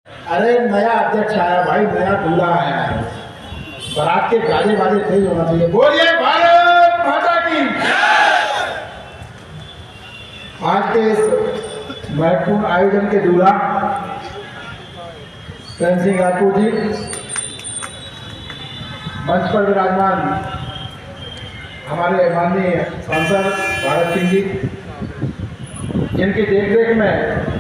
अरे नया अध्यक्ष आया भाई, नया दूल्हा आया है। बारात के गाजे बाजे तेज होना चाहिए। बोलिए भारत माता की। आज के इस महत्वपूर्ण आयोजन के दूल्हा प्रेम सिंह राजपूत जी, मंच पर विराजमान हमारे माननीय सांसद भारत सिंह जी, जिनकी देखरेख में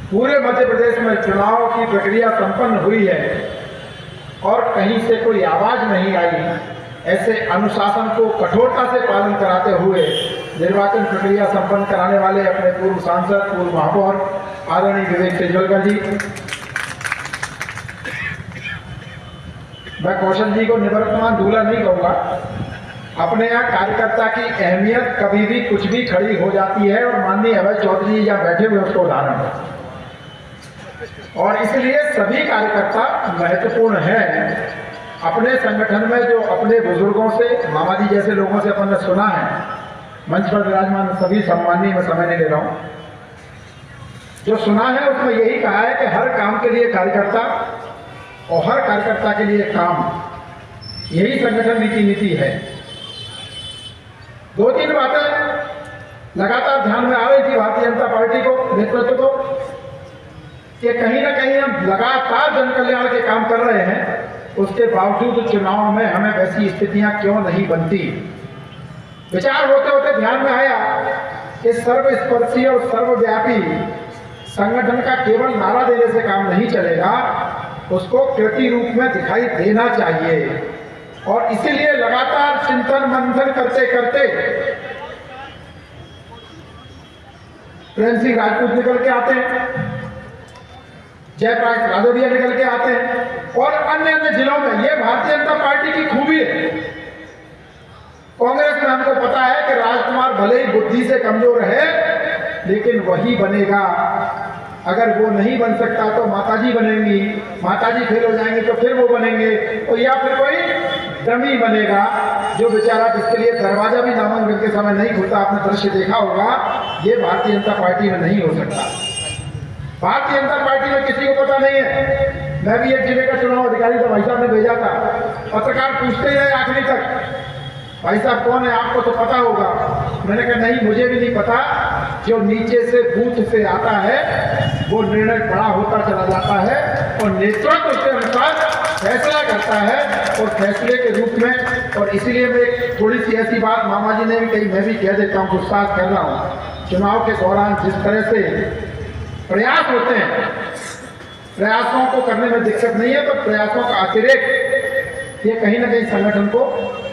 पूरे मध्य प्रदेश में चुनाव की प्रक्रिया संपन्न हुई है और कहीं से कोई आवाज नहीं आई, ऐसे अनुशासन को कठोरता से पालन कराते हुए निर्वाचन प्रक्रिया संपन्न कराने वाले अपने पूर्व सांसद, पूर्व महापौर आदरणीय विवेक तेजवलकर जी, मैं कौशल जी को निवर्तमान दूल्हा नहीं कहूँगा। अपने यहाँ कार्यकर्ता की अहमियत कभी भी कुछ भी खड़ी हो जाती है और माननीय अभय चौधरी जी यहाँ बैठे हुए उसको उदाहरण है। और इसलिए सभी कार्यकर्ता महत्वपूर्ण हैं। अपने संगठन में जो अपने बुजुर्गों से, मामा जी जैसे लोगों से अपन ने सुना है, मंच पर विराजमान सभी सम्मानीय, मैं समय नहीं ले रहा हूँ, जो सुना है उसमें यही कहा है कि हर काम के लिए कार्यकर्ता और हर कार्यकर्ता के लिए काम, यही संगठन नीति है। दो तीन बातें लगातार ध्यान में आ रही थी भारतीय जनता पार्टी को, नेतृत्व को, कि कहीं ना कहीं हम लगातार जन कल्याण के काम कर रहे हैं, उसके बावजूद चुनाव में हमें वैसी स्थितियां क्यों नहीं बनती। विचार होते होते ध्यान में आया कि सर्वस्पर्शी और सर्वव्यापी संगठन का केवल नारा देने से काम नहीं चलेगा, उसको कृति रूप में दिखाई देना चाहिए। और इसीलिए लगातार चिंतन मंथन करते करते प्रेम सिंह राजपूत निकल के आते हैं, जयप्रकाश राजौरिया निकल के आते हैं और अन्य अन्य जिलों में। ये भारतीय जनता पार्टी की खूबी है। कांग्रेस में हमको पता है कि राजकुमार भले ही बुद्धि से कमजोर है, लेकिन वही बनेगा। अगर वो नहीं बन सकता तो माताजी बनेंगी, माताजी फेल हो जाएंगी तो फिर वो बनेंगे, और या फिर कोई डमी बनेगा जो बेचारा, जिसके लिए दरवाजा भी नामांकन के समय नहीं खुलता। आपने दृश्य देखा होगा। ये भारतीय जनता पार्टी में नहीं हो सकता। भारतीय जनता पार्टी में किसी को पता नहीं है। मैं भी एक जिले का चुनाव अधिकारी था, भाई साहब ने भेजा था, पत्रकार पूछते ही रहे आखिरी तक, भाई साहब कौन है, आपको तो पता होगा। मैंने कहा नहीं, मुझे भी नहीं पता। जो नीचे से बूथ से आता है वो निर्णय बड़ा होता चला जाता है और नेतृत्व उसके अनुसार फैसला करता है, और फैसले के रूप में। और इसीलिए मैं थोड़ी सी ऐसी बात मामा जी ने भी कही, मैं भी कह देता हूँ, गुस्सा कर रहा हूँ। चुनाव के दौरान जिस तरह से प्रयास होते हैं, प्रयासों को करने में दिक्कत नहीं है, पर प्रयासों का अतिरेक ये कहीं ना कहीं संगठन को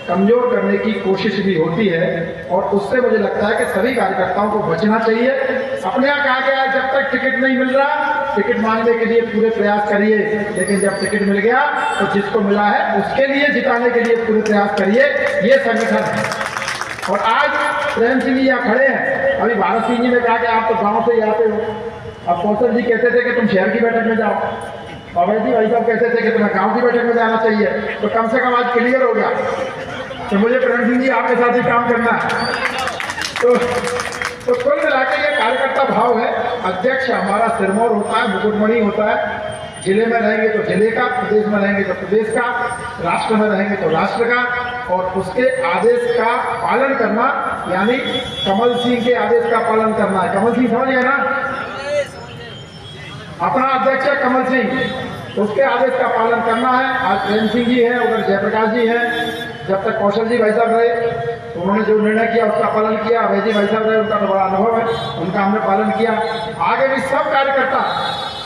कमजोर करने की कोशिश भी होती है। और उससे मुझे लगता है कि सभी कार्यकर्ताओं को बचना चाहिए। अपने यहाँ कहा गया है, जब तक टिकट नहीं मिल रहा, टिकट मांगने के लिए पूरे प्रयास करिए, लेकिन जब टिकट मिल गया तो जिसको मिला है उसके लिए जिताने के लिए पूरे प्रयास करिए। ये संगठन है। और आज प्रेम सिंह जी यहाँ खड़े हैं। अभी भारत सिंह जी ने कहा कि आप तो गाँव से ही आते हो। अब कौशल जी कहते थे कि तुम शहर की बैठक में जाओ, अभय जी भाई साहब कहते थे कि तुम्हें गांव की बैठक में जाना चाहिए। तो कम से कम आज क्लियर हो गया तो मुझे प्रेम सिंह जी आपके साथ ही काम करना है। तो कुल मिला के ये कार्यकर्ता भाव है। अध्यक्ष हमारा सिरमौर होता है, मुकुटमणि होता है। जिले में रहेंगे तो जिले का, प्रदेश में रहेंगे तो प्रदेश का, राष्ट्र में रहेंगे तो राष्ट्र का, और उसके आदेश का पालन करना, यानी कमल सिंह के आदेश का पालन करना है। कमल सिंह समझ गए ना, अपना अध्यक्ष है कमल सिंह, उसके आदेश का पालन करना है। आज प्रेम सिंह जी हैं, उधर जयप्रकाश जी हैं। जब तक कौशल जी भाई साहब रहे तो उन्होंने जो निर्णय किया उसका पालन किया। अभय जी भाई साहब रहे, उनका तो बड़ा अनुभव है, उनका हमने पालन किया। आगे भी सब कार्यकर्ता,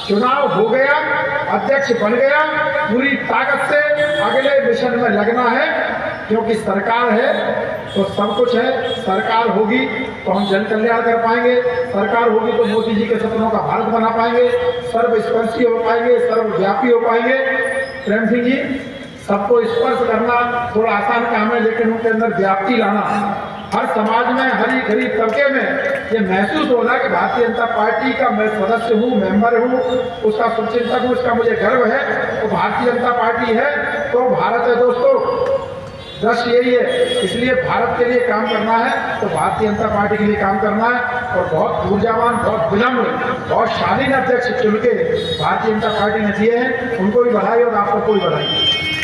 चुनाव हो गया, अध्यक्ष बन गया, पूरी ताकत से अगले मिशन में लगना है, क्योंकि सरकार है तो सब कुछ है। सरकार होगी तो हम जन कल्याण कर पाएंगे, सरकार होगी तो मोदी जी के सपनों का भारत बना पाएंगे, सर्वस्पर्शी हो पाएंगे, सर्वव्यापी हो पाएंगे। प्रेम सिंह जी, सबको स्पर्श करना थोड़ा आसान काम है, लेकिन उनके अंदर व्याप्ति लाना, हर समाज में, हर गरीब तबके में ये महसूस होना कि भारतीय जनता पार्टी का मैं सदस्य हूँ, मेंबर हूँ, उसका शुभचिंतक हूँ, उसका मुझे गर्व है। तो भारतीय जनता पार्टी है तो भारत है दोस्तों। दृष्टि यही है। इसलिए भारत के लिए काम करना है तो भारतीय जनता पार्टी के लिए काम करना है, और बहुत ऊर्जावान, बहुत विनम्र, बहुत शालीन अध्यक्ष चुन के भारतीय जनता पार्टी ने दिए हैं, उनको भी बधाई और आपको कोई बधाई।